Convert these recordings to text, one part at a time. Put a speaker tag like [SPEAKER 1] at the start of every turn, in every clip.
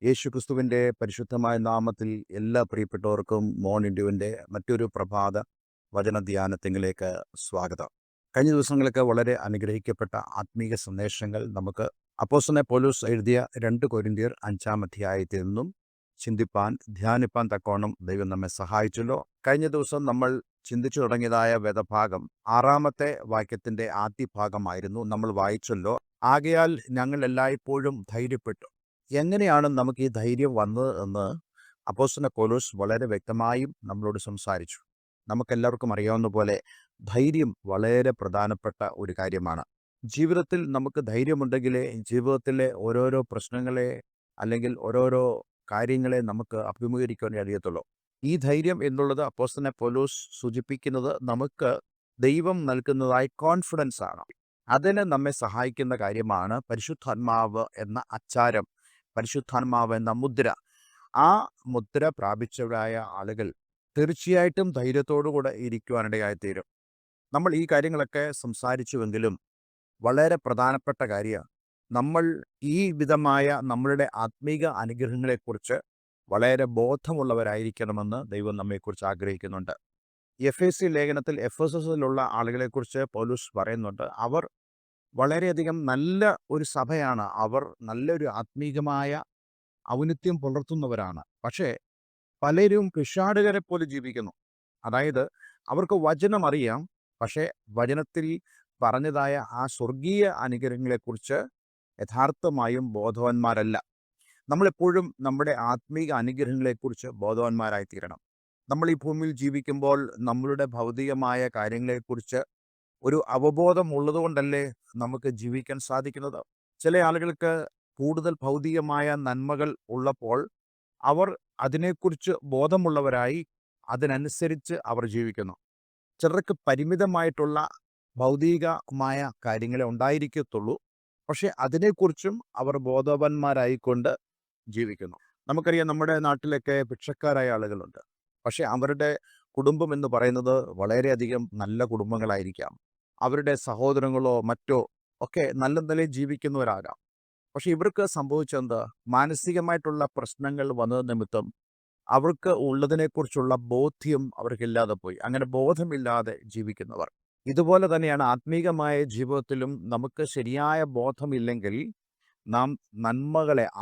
[SPEAKER 1] യേശുക്രിസ്തുവിൻ്റെ പരിശുദ്ധമായ നാമത്തിൽ എല്ലാ പ്രിയപ്പെട്ടവർക്കും മോർണിംഗ് മറ്റൊരു പ്രഭാത വചന ധ്യാനത്തിലേക്ക് സ്വാഗതം. കഴിഞ്ഞ ദിവസങ്ങളൊക്കെ വളരെ അനുഗ്രഹിക്കപ്പെട്ട ആത്മീക സന്ദേശങ്ങൾ നമുക്ക് അപ്പോസ്തലനായ പൗലോസ് എഴുതിയ 2 കൊരിന്ത്യർ 5-ാം അധ്യായത്തിൽ നിന്നും ചിന്തിപ്പാൻ ധ്യാനിപ്പാൻ തക്കവണ്ണം ദൈവം നമ്മെ സഹായിച്ചല്ലോ. കഴിഞ്ഞ ദിവസം നമ്മൾ ചിന്തിച്ചു തുടങ്ങിയതായ വേദഭാഗം 6-ാമത്തെ വാക്യത്തിൻ്റെ ആദ്യ ഭാഗമായിരുന്നു നമ്മൾ വായിച്ചല്ലോ. ആകയാൽ ഞങ്ങൾ എല്ലായ്പ്പോഴും ധൈര്യപ്പെട്ടു. എങ്ങനെയാണ് നമുക്ക് ഈ ധൈര്യം വന്നത് എന്ന് അപ്പോസ്തലനായ പൗലോസ് വളരെ വ്യക്തമായും നമ്മളോട് സംസാരിച്ചു. നമുക്കെല്ലാവർക്കും അറിയാവുന്ന പോലെ ധൈര്യം വളരെ പ്രധാനപ്പെട്ട ഒരു കാര്യമാണ്. ജീവിതത്തിൽ നമുക്ക് ധൈര്യമുണ്ടെങ്കിലേ ജീവിതത്തിലെ ഓരോരോ പ്രശ്നങ്ങളെ അല്ലെങ്കിൽ ഓരോരോ കാര്യങ്ങളെ നമുക്ക് അഭിമുഖീകരിക്കാൻ കഴിയത്തുള്ളൂ. ഈ ധൈര്യം എന്നുള്ളത് അപ്പോസ്തലനായ പൗലോസ് സൂചിപ്പിക്കുന്നത് നമുക്ക് ദൈവം നൽകുന്നതായ കോൺഫിഡൻസ് ആണ്. അതിന് നമ്മെ സഹായിക്കുന്ന കാര്യമാണ് പരിശുദ്ധാത്മാവ് എന്ന അച്ചാരം, പരിശുദ്ധാത്മാവ് എന്ന മുദ്ര. ആ മുദ്ര പ്രാപിച്ചവരായ ആളുകൾ തീർച്ചയായിട്ടും ധൈര്യത്തോടുകൂടെ ഇരിക്കുവാനിടയായിത്തീരും. നമ്മൾ ഈ കാര്യങ്ങളൊക്കെ സംസാരിച്ചുവെങ്കിലും വളരെ പ്രധാനപ്പെട്ട കാര്യമാണ് നമ്മൾ ഈ വിധമായ നമ്മളുടെ ആത്മീക അനുഗ്രഹങ്ങളെക്കുറിച്ച് വളരെ ബോധമുള്ളവരായിരിക്കണമെന്ന് ദൈവം നമ്മെക്കുറിച്ച് ആഗ്രഹിക്കുന്നുണ്ട്. എഫേസ്യ ലേഖനത്തിൽ എഫെസസിലുള്ള ആളുകളെക്കുറിച്ച് പൗലോസ് പറയുന്നുണ്ട്. അവർ വളരെയധികം നല്ല ഒരു സഭയാണ്. അവർ നല്ലൊരു ആത്മീകമായ ഔന്നത്യം പുലർത്തുന്നവരാണ്. പക്ഷേ പലരും പിശാചുകാരെ പോലെ ജീവിക്കുന്നു. അതായത് അവർക്ക് വചനം അറിയാം, പക്ഷേ വചനത്തിൽ പറഞ്ഞതായ ആ സ്വർഗീയ അനുഗ്രഹങ്ങളെക്കുറിച്ച് യഥാർത്ഥമായും ബോധവാന്മാരല്ല. നമ്മളെപ്പോഴും നമ്മുടെ ആത്മീക അനുഗ്രഹങ്ങളെക്കുറിച്ച് ബോധവാന്മാരായിത്തീരണം. നമ്മൾ ഈ ഭൂമിയിൽ ജീവിക്കുമ്പോൾ നമ്മളുടെ ഭൗതികമായ കാര്യങ്ങളെക്കുറിച്ച് ഒരു അവബോധം ഉള്ളതുകൊണ്ടല്ലേ നമുക്ക് ജീവിക്കാൻ സാധിക്കുന്നത്. ചില ആളുകൾക്ക് കൂടുതൽ ഭൗതികമായ നന്മകൾ ഉള്ളപ്പോൾ അവർ അതിനെക്കുറിച്ച് ബോധമുള്ളവരായി അതിനനുസരിച്ച് അവർ ജീവിക്കുന്നു. ചിലർക്ക് പരിമിതമായിട്ടുള്ള ഭൗതികമായ കാര്യങ്ങളെ ഉണ്ടായിരിക്കത്തുള്ളൂ, പക്ഷെ അതിനെക്കുറിച്ചും അവർ ബോധവാന്മാരായിക്കൊണ്ട് ജീവിക്കുന്നു. നമുക്കറിയാം, നമ്മുടെ നാട്ടിലൊക്കെ ഭിക്ഷക്കാരായ ആളുകളുണ്ട്. പക്ഷെ അവരുടെ കുടുംബം എന്ന് പറയുന്നത് വളരെയധികം നല്ല കുടുംബങ്ങളായിരിക്കാം. അവരുടെ സഹോദരങ്ങളോ മറ്റോ ഒക്കെ നല്ല നിലയിൽ ജീവിക്കുന്നവരാകാം. പക്ഷെ ഇവർക്ക് സംഭവിച്ചെന്ത്? മാനസികമായിട്ടുള്ള പ്രശ്നങ്ങൾ വന്നത് നിമിത്തം അവർക്ക് ഉള്ളതിനെക്കുറിച്ചുള്ള ബോധ്യം അവർക്കില്ലാതെ പോയി. അങ്ങനെ ബോധമില്ലാതെ ജീവിക്കുന്നവർ. ഇതുപോലെ തന്നെയാണ് ആത്മീകമായ ജീവിതത്തിലും. നമുക്ക് ശരിയായ ബോധമില്ലെങ്കിൽ നാം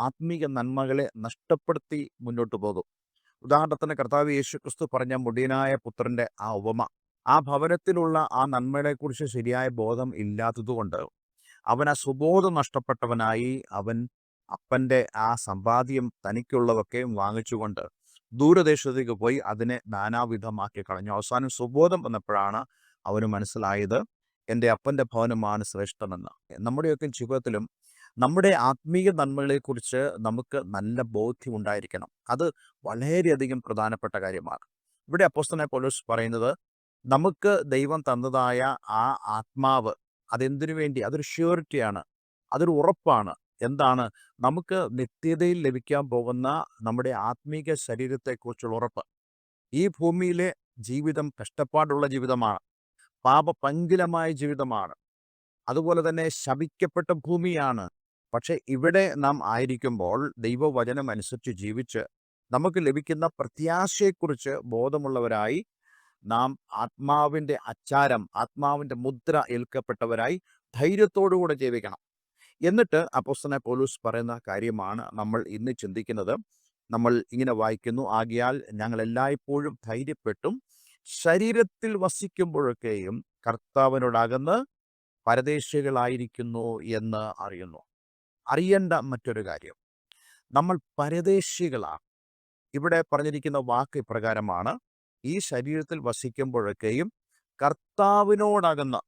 [SPEAKER 1] ആത്മീക നന്മകളെ നഷ്ടപ്പെടുത്തി മുന്നോട്ട് പോകും. ഉദാഹരണത്തിന് കർത്താവ് യേശുക്രിസ്തു പറഞ്ഞ മുടിയനായ പുത്രൻ്റെ ആ ഉപമ, ആ ഭവനത്തിലുള്ള ആ നന്മകളെക്കുറിച്ച് ശരിയായ ബോധം ഇല്ലാത്തതുകൊണ്ട് അവൻ ആ സുബോധം നഷ്ടപ്പെട്ടവനായി അവൻ അപ്പൻ്റെ ആ സമ്പാദ്യം തനിക്കുള്ളതൊക്കെയും വാങ്ങിച്ചുകൊണ്ട് ദൂരദേശത്തേക്ക് പോയി അതിനെ നാനാവിധമാക്കി കളഞ്ഞു. അവസാനം സുബോധം വന്നപ്പോഴാണ് അവന് മനസ്സിലായത്, എൻ്റെ അപ്പൻ്റെ ഭവനമാണ് ശ്രേഷ്ഠമെന്ന്. നമ്മുടെയൊക്കെ ജീവിതത്തിലും നമ്മുടെ ആത്മീയ നന്മകളെക്കുറിച്ച് നമുക്ക് നല്ല ബോധ്യം ഉണ്ടായിരിക്കണം. അത് വളരെയധികം പ്രധാനപ്പെട്ട കാര്യമാണ്. ഇവിടെ അപ്പോസ്തലനായ പൗലോസ് പറയുന്നത്, നമുക്ക് ദൈവം തന്നതായ ആ ആത്മാവ് അതെന്തിനു വേണ്ടി? അതൊരു ഷ്യൂരിറ്റിയാണ്, അതൊരു ഉറപ്പാണ്. എന്താണ്? നമുക്ക് നിത്യതയിൽ ലഭിക്കാൻ പോകുന്ന നമ്മുടെ ആത്മീക ശരീരത്തെക്കുറിച്ചുള്ള ഉറപ്പ്. ഈ ഭൂമിയിലെ ജീവിതം കഷ്ടപ്പാടുള്ള ജീവിതമാണ്, പാപപങ്കിലമായ ജീവിതമാണ്, അതുപോലെ തന്നെ ശപിക്കപ്പെട്ട ഭൂമിയാണ്. പക്ഷെ ഇവിടെ നാം ആയിരിക്കുമ്പോൾ ദൈവവചനം അനുസരിച്ച് ജീവിച്ച് നമുക്ക് ലഭിക്കുന്ന പ്രത്യാശയെക്കുറിച്ച് ബോധമുള്ളവരായി നാം ആത്മാവിൻ്റെ അച്ചാരം, ആത്മാവിൻ്റെ മുദ്ര ഏൽക്കപ്പെട്ടവരായി ധൈര്യത്തോടുകൂടെ ജീവിക്കണം. എന്നിട്ട് അപ്പോസ്തലനായ പൗലോസ് പറയുന്ന കാര്യമാണ് നമ്മൾ ഇന്ന് ചിന്തിക്കുന്നത്. നമ്മൾ ഇങ്ങനെ വായിക്കുന്നു, ആകയാൽ ഞങ്ങൾ എല്ലായ്പ്പോഴും ധൈര്യപ്പെട്ടും ശരീരത്തിൽ വസിക്കുമ്പോഴൊക്കെയും കർത്താവിനോടകന്ന് പരദേശികളായിരിക്കുന്നു എന്ന് അറിയുന്നു. അറിയേണ്ട മറ്റൊരു കാര്യം, നമ്മൾ പരദേശികളാണ്. ഇവിടെ പറഞ്ഞിരിക്കുന്ന വാക്ക് ഇപ്രകാരമാണ്, ഈ ശരീരത്തിൽ വസിക്കുമ്പോഴൊക്കെയും കർത്താവിനോടകന്ന്.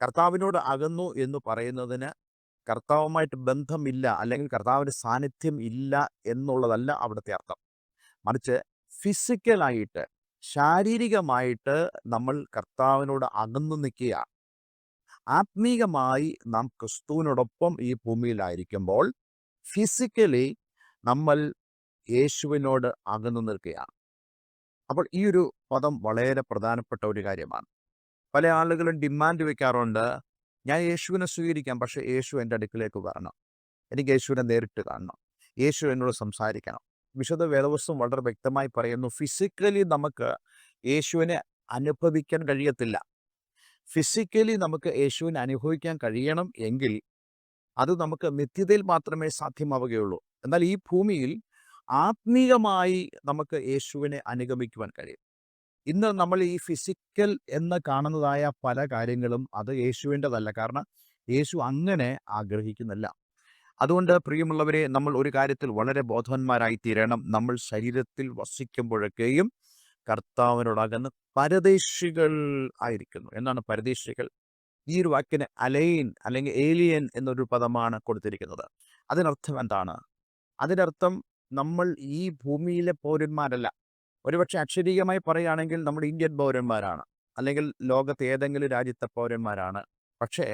[SPEAKER 1] കർത്താവിനോട് അകന്നു എന്ന് പറയുന്നതിന് കർത്താവുമായിട്ട് ബന്ധമില്ല, അല്ലെങ്കിൽ കർത്താവിൻ്റെ സാന്നിധ്യം ഇല്ല എന്നുള്ളതല്ല അവിടുത്തെ അർത്ഥം. മറിച്ച് ഫിസിക്കലായിട്ട്, ശാരീരികമായിട്ട് നമ്മൾ കർത്താവിനോട് അകന്നു നിൽക്കുകയാണ്. ആത്മീകമായി നാം ക്രിസ്തുവിനോടൊപ്പം ഈ ഭൂമിയിലായിരിക്കുമ്പോൾ ഫിസിക്കലി നമ്മൾ യേശുവിനോട് അകന്നു നിൽക്കുകയാണ്. അപ്പോൾ ഈ ഒരു പദം വളരെ പ്രധാനപ്പെട്ട ഒരു കാര്യമാണ്. പല ആളുകളും ഡിമാൻഡ് വെക്കാറുണ്ട്, ഞാൻ യേശുവിനെ സ്വീകരിക്കാം, പക്ഷേ യേശു എൻ്റെ അടുക്കിലേക്ക് വരണം, എനിക്ക് യേശുവിനെ നേരിട്ട് കാണണം. യേശു എന്നോട് സംസാരിക്കണം. വിശുദ്ധ വേദപുസ്തകം വളരെ വ്യക്തമായി പറയുന്നു, ഫിസിക്കലി നമുക്ക് യേശുവിനെ അനുഭവിക്കാൻ കഴിയത്തില്ല. ഫിസിക്കലി നമുക്ക് യേശുവിനെ അനുഭവിക്കാൻ കഴിയണം എങ്കിൽ അത് നമുക്ക് നിത്യതയിൽ മാത്രമേ സാധ്യമാവുകയുള്ളൂ. എന്നാൽ ഈ ഭൂമിയിൽ ആത്മീയമായി നമുക്ക് യേശുവിനെ അനുഗമിക്കുവാൻ കഴിയും. ഇന്ന് നമ്മൾ ഈ ഫിസിക്കൽ എന്ന് കാണുന്നതായ പല കാര്യങ്ങളും അത് യേശുവിൻ്റെതല്ല. കാരണം യേശു അങ്ങനെ ആഗ്രഹിക്കുന്നില്ല. അതുകൊണ്ട് പ്രിയമുള്ളവരെ, നമ്മൾ ഒരു കാര്യത്തിൽ വളരെ ബോധവാന്മാരായി തീരണം. നമ്മൾ ശരീരത്തിൽ വസിക്കുമ്പോഴൊക്കെയും കർത്താവിനോടകന്ന് പരദേശികൾ ആയിരിക്കുന്നു. എന്താണ് പരദേശികൾ? ഈ ഒരു വാക്കിന് അലൈൻ അല്ലെങ്കിൽ ഏലിയൻ എന്നൊരു പദമാണ് കൊടുത്തിരിക്കുന്നത്. അതിനർത്ഥം എന്താണ്? അതിനർത്ഥം നമ്മൾ ഈ ഭൂമിയിലെ പൗരന്മാരല്ല. ഒരുപക്ഷെ അക്ഷരീയമായി പറയുകയാണെങ്കിൽ നമ്മൾ ഇന്ത്യൻ പൗരന്മാരാണ്, അല്ലെങ്കിൽ ലോകത്തെ ഏതെങ്കിലും രാജ്യത്തെ പൗരന്മാരാണ്. പക്ഷേ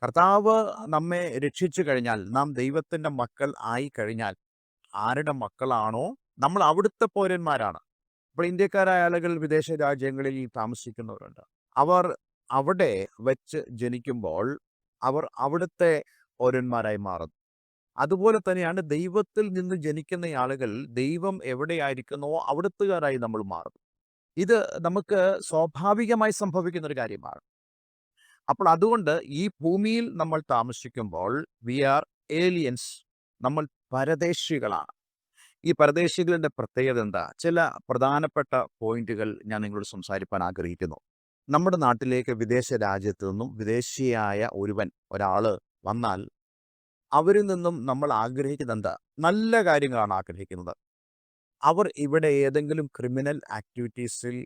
[SPEAKER 1] കർത്താവ് നമ്മെ രക്ഷിച്ചു കഴിഞ്ഞാൽ, നാം ദൈവത്തിൻ്റെ മക്കൾ ആയി കഴിഞ്ഞാൽ, ആരുടെ മക്കളാണോ നമ്മൾ അവിടുത്തെ പൗരന്മാരാണ്. അപ്പോൾ ഇന്ത്യക്കാരായ ആളുകൾ വിദേശ രാജ്യങ്ങളിൽ താമസിക്കുന്നവരുണ്ട്. അവർ അവിടെ വെച്ച് ജനിക്കുമ്പോൾ അവർ അവിടുത്തെ പൗരന്മാരായി മാറുന്നു. അതുപോലെ തന്നെയാണ് ദൈവത്തിൽ നിന്ന് ജനിക്കുന്ന ആളുകൾ ദൈവം എവിടെയായിരിക്കുന്നോ അവിടുത്തുകാരായി നമ്മൾ മാറും. ഇത് നമുക്ക് സ്വാഭാവികമായി സംഭവിക്കുന്ന ഒരു കാര്യമാണ്. അപ്പോൾ അതുകൊണ്ട് ഈ ഭൂമിയിൽ നമ്മൾ താമസിക്കുമ്പോൾ വി ആർ ഏലിയൻസ്, നമ്മൾ പരദേശികളാണ്. ഈ പരദേശികളുടെ പ്രത്യേകത എന്താ? ചില പ്രധാനപ്പെട്ട പോയിന്റുകൾ ഞാൻ നിങ്ങളോട് സംസാരിക്കാൻ ആഗ്രഹിക്കുന്നു. നമ്മുടെ നാട്ടിലേക്ക് വിദേശ രാജ്യത്ത് നിന്നും വിദേശിയായ ഒരാള് വന്നാൽ അവരിൽ നിന്നും നമ്മൾ ആഗ്രഹിക്കുന്നത് എന്താ? നല്ല കാര്യങ്ങളാണ് ആഗ്രഹിക്കുന്നത്. അവർ ഇവിടെ ഏതെങ്കിലും ക്രിമിനൽ ആക്ടിവിറ്റീസിൽ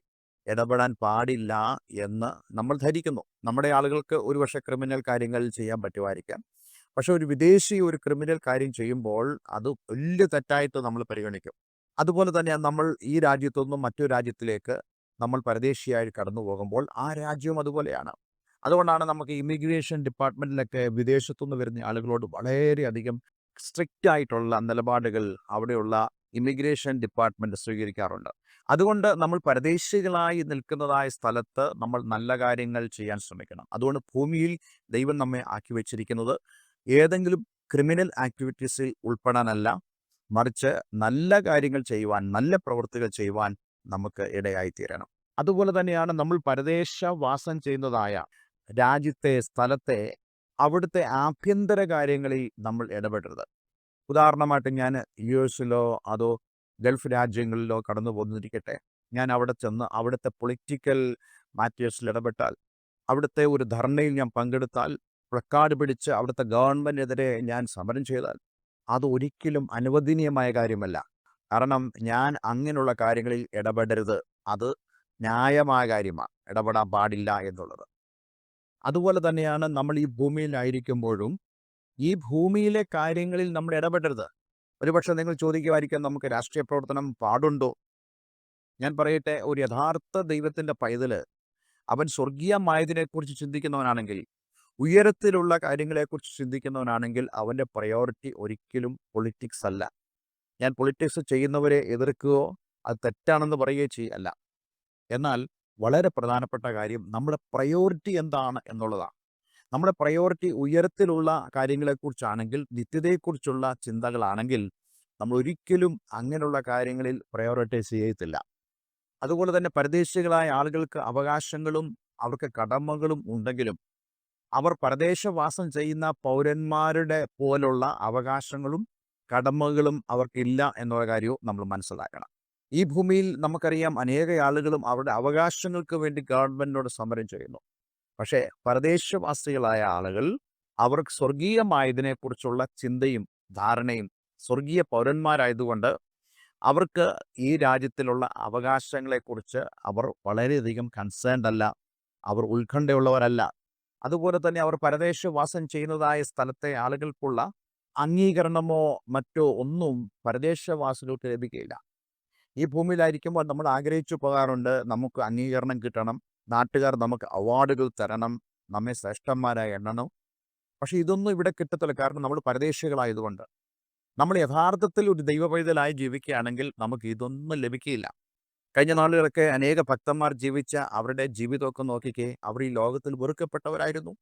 [SPEAKER 1] ഇടപെടാൻ പാടില്ല എന്ന് നമ്മൾ ധരിക്കുന്നു. നമ്മുടെ ആളുകൾക്ക് ഒരുപക്ഷെ ക്രിമിനൽ കാര്യങ്ങൾ ചെയ്യാൻ പറ്റുമായിരിക്കാം. പക്ഷെ ഒരു വിദേശി ഒരു ക്രിമിനൽ കാര്യം ചെയ്യുമ്പോൾ അത് വലിയ തെറ്റായിട്ട് നമ്മൾ പരിഗണിക്കും. അതുപോലെ തന്നെ നമ്മൾ ഈ രാജ്യത്തു നിന്നും മറ്റൊരു രാജ്യത്തിലേക്ക് നമ്മൾ പരദേശിയായി കടന്നു പോകുമ്പോൾ ആ രാജ്യവും അതുപോലെയാണ്. അതുകൊണ്ടാണ് നമുക്ക് ഇമിഗ്രേഷൻ ഡിപ്പാർട്ട്മെൻറ്റിലൊക്കെ വിദേശത്തുനിന്ന് വരുന്ന ആളുകളോട് വളരെയധികം സ്ട്രിക്റ്റ് ആയിട്ടുള്ള നിലപാടുകൾ അവിടെയുള്ള ഇമിഗ്രേഷൻ ഡിപ്പാർട്ട്മെൻറ്റ് സ്വീകരിക്കാറുണ്ട്. അതുകൊണ്ട് നമ്മൾ പരദേശികളായി നിൽക്കുന്നതായ സ്ഥലത്ത് നമ്മൾ നല്ല കാര്യങ്ങൾ ചെയ്യാൻ ശ്രമിക്കണം. അതുകൊണ്ട് ഭൂമിയിൽ ദൈവം നമ്മെ ആക്കി വെച്ചിരിക്കുന്നത് ഏതെങ്കിലും ക്രിമിനൽ ആക്ടിവിറ്റീസിൽ ഉൾപ്പെടാനല്ല, മറിച്ച് നല്ല കാര്യങ്ങൾ ചെയ്യുവാൻ, നല്ല പ്രവൃത്തികൾ ചെയ്യുവാൻ നമുക്ക് ഇടയായിത്തീരണം. അതുപോലെ തന്നെയാണ് നമ്മൾ പരദേശവാസം ചെയ്യുന്നതായ രാജ്യത്തെ, സ്ഥലത്തെ, അവിടുത്തെ ആഭ്യന്തര കാര്യങ്ങളിൽ നമ്മൾ ഇടപെടരുത്. ഉദാഹരണമായിട്ട് ഞാൻ US-ലോ അതോ ഗൾഫ് രാജ്യങ്ങളിലോ കടന്നു പോകുന്നിരിക്കട്ടെ, ഞാൻ അവിടെ ചെന്ന് അവിടുത്തെ പൊളിറ്റിക്കൽ മാറ്റേഴ്സിൽ ഇടപെട്ടാൽ, അവിടുത്തെ ഒരു ധർണയിൽ ഞാൻ പങ്കെടുത്താൽ, പ്ലക്കാർഡ് പിടിച്ച് അവിടുത്തെ ഗവൺമെൻറ്റിനെതിരെ ഞാൻ സമരം ചെയ്താൽ, അത് ഒരിക്കലും അനുവദനീയമായ കാര്യമല്ല. കാരണം ഞാൻ അങ്ങനെയുള്ള കാര്യങ്ങളിൽ ഇടപെടരുത്. അത് ന്യായമായ കാര്യമാണ്, ഇടപെടാൻ പാടില്ല എന്നുള്ളത്. അതുപോലെ തന്നെയാണ് നമ്മൾ ഈ ഭൂമിയിലായിരിക്കുമ്പോഴും ഈ ഭൂമിയിലെ കാര്യങ്ങളിൽ നമ്മൾ ഇടപെടരുത്. ഒരുപക്ഷെ നിങ്ങൾ ചോദിക്കുമായിരിക്കും, നമുക്ക് രാഷ്ട്രീയ പ്രവർത്തനം പാടുണ്ടോ? ഞാൻ പറയട്ടെ, ഒരു യഥാർത്ഥ ദൈവത്തിൻ്റെ പൈതല് അവൻ സ്വർഗീയമായതിനെക്കുറിച്ച് ചിന്തിക്കുന്നവനാണെങ്കിൽ, ഉയരത്തിലുള്ള കാര്യങ്ങളെക്കുറിച്ച് ചിന്തിക്കുന്നവനാണെങ്കിൽ അവൻ്റെ പ്രയോറിറ്റി ഒരിക്കലും പൊളിറ്റിക്സ് അല്ല. ഞാൻ പൊളിറ്റിക്സ് ചെയ്യുന്നവരെ എതിർക്കുകയോ അത് തെറ്റാണെന്ന് പറയുകയോ ചെയ്യല്ല. എന്നാൽ വളരെ പ്രധാനപ്പെട്ട കാര്യം നമ്മുടെ പ്രയോറിറ്റി എന്താണ് എന്നുള്ളതാണ്. നമ്മുടെ പ്രയോറിറ്റി ഉയരത്തിലുള്ള കാര്യങ്ങളെക്കുറിച്ചാണെങ്കിൽ, നിത്യതയെക്കുറിച്ചുള്ള ചിന്തകളാണെങ്കിൽ, നമ്മൾ ഒരിക്കലും അങ്ങനെയുള്ള കാര്യങ്ങളിൽ പ്രയോറിറ്റൈസ് ചെയ്യത്തില്ല. അതുപോലെ തന്നെ പരദേശികളായ ആളുകൾക്ക് അവകാശങ്ങളും അവർക്ക് കടമകളും ഉണ്ടെങ്കിലും അവർ പരദേശവാസം ചെയ്യുന്ന പൗരന്മാരുടെ പോലുള്ള അവകാശങ്ങളും കടമകളും അവർക്കില്ല എന്നുള്ള കാര്യവും നമ്മൾ മനസ്സിലാക്കണം. ഈ ഭൂമിയിൽ നമുക്കറിയാം, അനേക ആളുകളും അവരുടെ അവകാശങ്ങൾക്ക് വേണ്ടി ഗവൺമെൻറ്റിനോട് സമരം ചെയ്യുന്നു. പക്ഷേ പരദേശവാസികളായ ആളുകൾ അവർക്ക് സ്വർഗീയമായതിനെക്കുറിച്ചുള്ള ചിന്തയും ധാരണയും, സ്വർഗീയ പൗരന്മാരായതുകൊണ്ട് അവർക്ക് ഈ രാജ്യത്തിലുള്ള അവകാശങ്ങളെക്കുറിച്ച് അവർ വളരെയധികം കൺസേൺഡ് അല്ല, അവർ ഉത്കണ്ഠയുള്ളവരല്ല. അതുപോലെ തന്നെ അവർ പരദേശവാസം ചെയ്യുന്നതായ സ്ഥലത്തെ ആളുകൾക്കുള്ള അംഗീകരണമോ മറ്റോ ഒന്നും പരദേശവാസികൾക്ക് ലഭിക്കുകയില്ല. ഈ ഭൂമിയിലായിരിക്കുമ്പോൾ നമ്മൾ ആഗ്രഹിച്ചു പോകാറുണ്ട്, നമുക്ക് അംഗീകരണം കിട്ടണം, നാട്ടുകാർ നമുക്ക് അവാർഡുകൾ തരണം, നമ്മെ ശ്രേഷ്ഠന്മാരായി എണ്ണണം. പക്ഷേ ഇതൊന്നും ഇവിടെ കിട്ടത്തില്ല. കാരണം നമ്മൾ പരദേശികളായതുകൊണ്ട്. നമ്മൾ യഥാർത്ഥത്തിൽ ഒരു ദൈവപൈതലായി ജീവിക്കുകയാണെങ്കിൽ നമുക്ക് ഇതൊന്നും ലഭിക്കുകയില്ല. കഴിഞ്ഞ നാളുകളൊക്കെ അനേക ഭക്തന്മാർ ജീവിച്ച അവരുടെ ജീവിതമൊക്കെ നോക്കിക്കേ. അവർ ഈ ലോകത്തിൽ വെറുക്കപ്പെട്ടവരായിരുന്നു,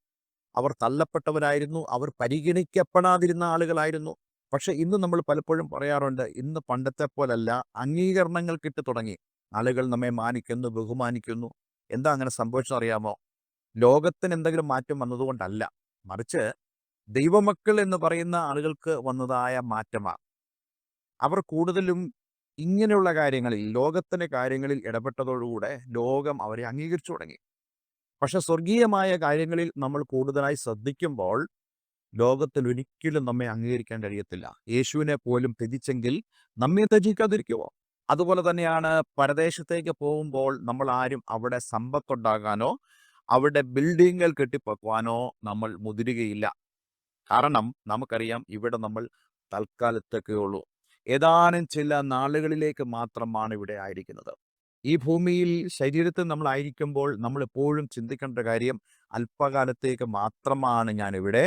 [SPEAKER 1] അവർ തള്ളപ്പെട്ടവരായിരുന്നു, അവർ പരിഗണിക്കപ്പെടാതിരുന്ന ആളുകളായിരുന്നു. പക്ഷെ ഇന്ന് നമ്മൾ പലപ്പോഴും പറയാറുണ്ട്, ഇന്ന് പണ്ടത്തെ പോലല്ല, അംഗീകരണങ്ങൾ കിട്ടി തുടങ്ങി. ആളുകൾ നമ്മെ മാനിക്കുന്നു, ബഹുമാനിക്കുന്നു. എന്താ അങ്ങനെ സംഭവിച്ചതറിയാമോ? ലോകത്തിന് എന്തെങ്കിലും മാറ്റം വന്നതുകൊണ്ടല്ല, മറിച്ച് ദൈവമക്കൾ എന്ന് പറയുന്ന ആളുകൾക്ക് വന്നതായ മാറ്റമാണ്. അവർ കൂടുതലും ഇങ്ങനെയുള്ള കാര്യങ്ങളിൽ, ലോകത്തിൻ്റെ കാര്യങ്ങളിൽ ഇടപെട്ടതോടുകൂടെ ലോകം അവരെ അംഗീകരിച്ചു തുടങ്ങി. പക്ഷെ സ്വർഗീയമായ കാര്യങ്ങളിൽ നമ്മൾ കൂടുതലായി ശ്രദ്ധിക്കുമ്പോൾ ലോകത്തിൽ ഒരിക്കലും നമ്മെ അംഗീകരിക്കാൻ കഴിയത്തില്ല. യേശുവിനെ പോലും ത്യജിച്ചെങ്കിൽ നമ്മെ ത്യജിക്കാതിരിക്കുമോ? അതുപോലെ തന്നെയാണ് പരദേശത്തേക്ക് പോകുമ്പോൾ നമ്മൾ ആരും അവിടെ സമ്പത്തുണ്ടാകാനോ അവിടെ ബിൽഡിങ്ങുകൾ കെട്ടിപ്പൊക്കുവാനോ നമ്മൾ മുതിരുകയില്ല. കാരണം നമുക്കറിയാം, ഇവിടെ നമ്മൾ തൽക്കാലത്തൊക്കെ ഉള്ളൂ. ഏതാനും ചില നാളുകളിലേക്ക് മാത്രമാണ് ഇവിടെ ആയിരിക്കുന്നത്. ഈ ഭൂമിയിൽ ശരീരത്തിൽ നമ്മളായിരിക്കുമ്പോൾ നമ്മളെപ്പോഴും ചിന്തിക്കേണ്ട കാര്യം, അല്പകാലത്തേക്ക് മാത്രമാണ് ഞാനിവിടെ.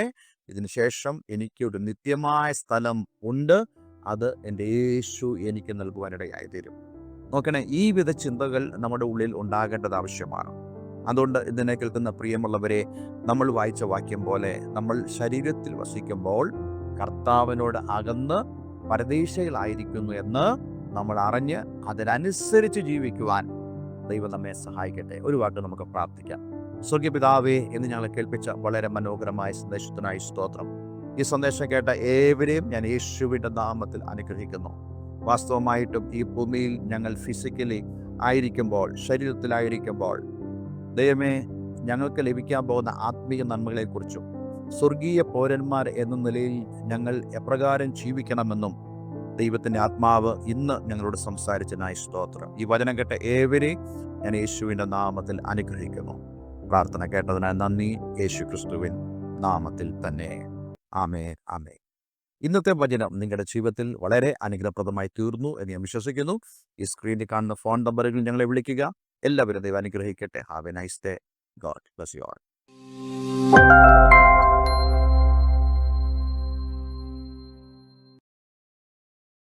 [SPEAKER 1] ഇതിനുശേഷം എനിക്കൊരു നിത്യമായ സ്ഥലം ഉണ്ട്. അത് എൻ്റെ യേശു എനിക്ക് നൽകുവാനിടയായി തീരും. നോക്കണേ, ഈ വിധ ചിന്തകൾ നമ്മുടെ ഉള്ളിൽ ഉണ്ടാകേണ്ടത് ആവശ്യമാണ്. അതുകൊണ്ട് ഇതിനെ കേൾക്കുന്ന പ്രിയമുള്ളവരെ, നമ്മൾ വായിച്ച വാക്യം പോലെ നമ്മൾ ശരീരത്തിൽ വസിക്കുമ്പോൾ കർത്താവിനോട് അകന്ന് പരദേശയിലായിരിക്കുന്നു എന്ന് നമ്മൾ അറിഞ്ഞ് അതിനനുസരിച്ച് ജീവിക്കുവാൻ ദൈവം നമ്മെ സഹായിക്കട്ടെ. ഒരു വാക്ക് നമുക്ക് പ്രാർത്ഥിക്കാം. സ്വർഗീയപിതാവേ, എന്ന് ഞങ്ങളെ കേൾപ്പിച്ച വളരെ മനോഹരമായ സന്ദേശത്തിനായി സ്തോത്രം. ഈ സന്ദേശം കേട്ട ഏവരെയും ഞാൻ യേശുവിൻ്റെ നാമത്തിൽ അനുഗ്രഹിക്കുന്നു. വാസ്തവമായിട്ടും ഈ ഭൂമിയിൽ ഞങ്ങൾ ഫിസിക്കലി ആയിരിക്കുമ്പോൾ, ശരീരത്തിലായിരിക്കുമ്പോൾ, ദൈവമേ, ഞങ്ങൾക്ക് ലഭിക്കാൻ പോകുന്ന ആത്മീയ നന്മകളെക്കുറിച്ചും സ്വർഗീയ പൗരന്മാർ എന്ന നിലയിൽ ഞങ്ങൾ എപ്രകാരം ജീവിക്കണമെന്നും ദൈവത്തിൻ്റെ ആത്മാവ് ഇന്ന് ഞങ്ങളോട് സംസാരിച്ചതിനായി സ്തോത്രം. ഈ വചനം കേട്ട ഏവരെയും ഞാൻ യേശുവിൻ്റെ നാമത്തിൽ അനുഗ്രഹിക്കുന്നു. പ്രാർത്ഥന കേട്ടതിനായി നന്ദി, യേശു ക്രിസ്തുവിൻ നാമത്തിൽ തന്നെ. ആമേൻ, ആമേൻ. ഇന്നത്തെ വചനം നിങ്ങളുടെ ജീവിതത്തിൽ വളരെ അനുഗ്രഹപ്രദമായി തീർന്നു എന്ന് ഞാൻ വിശ്വസിക്കുന്നു. ഈ സ്ക്രീനിൽ കാണുന്ന ഫോൺ നമ്പറുകളിൽ ഞങ്ങളെ വിളിക്കുക. എല്ലാവരും ദൈവം അനുഗ്രഹിക്കട്ടെ. Have A nice day. God bless you all.